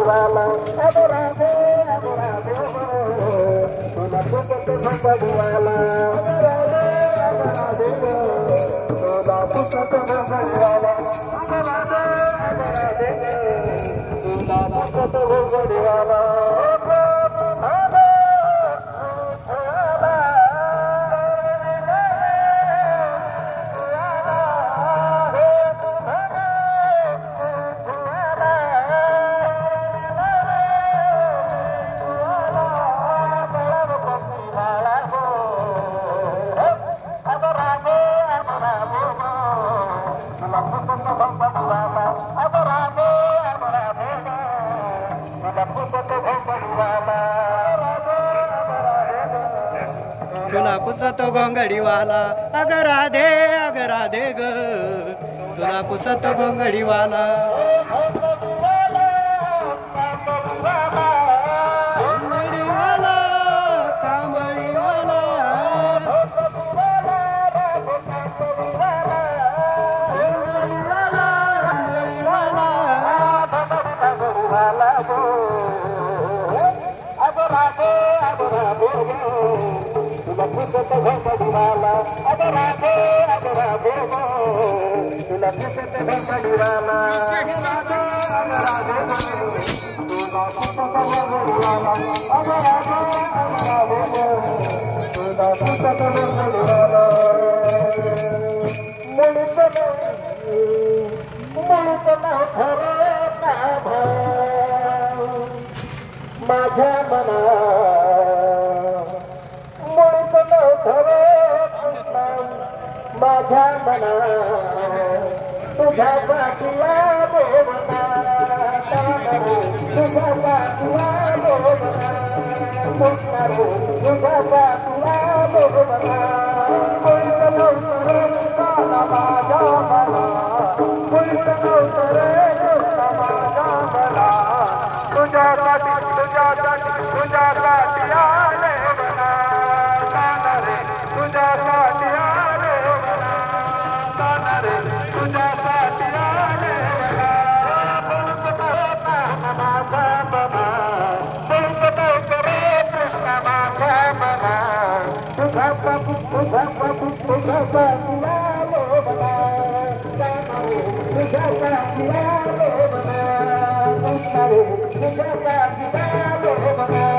घोंगडीवाला अगं राधे तुला फुकट घोंगडीवाला अगं राधे तुला फुकट घोंगडीवाला अगं राधे तुला फुकट घोंगडीवाला तुला पुसतो घोंगडीवाला अगं राधे ग तुला पुसतो घोंगडीवाला घोंगडीवाला कांबळीवाला तुला फुकट घोंगडीवाला अगं राधे तुला फुकट घोंगडीवाला तुला फुकट घोंगडीवाला अगं राधे तुला फुकट घोंगडीवाला मुळीत खरे ना भाव माझ्या मना माझ्या मना तुझ्या पाठीला बोलना तुझ्या पाठीला बोलना तुझ्या पाठीला बोलना माझ्या मला तुझ्या आले बना तुझ्या आले तुझ्या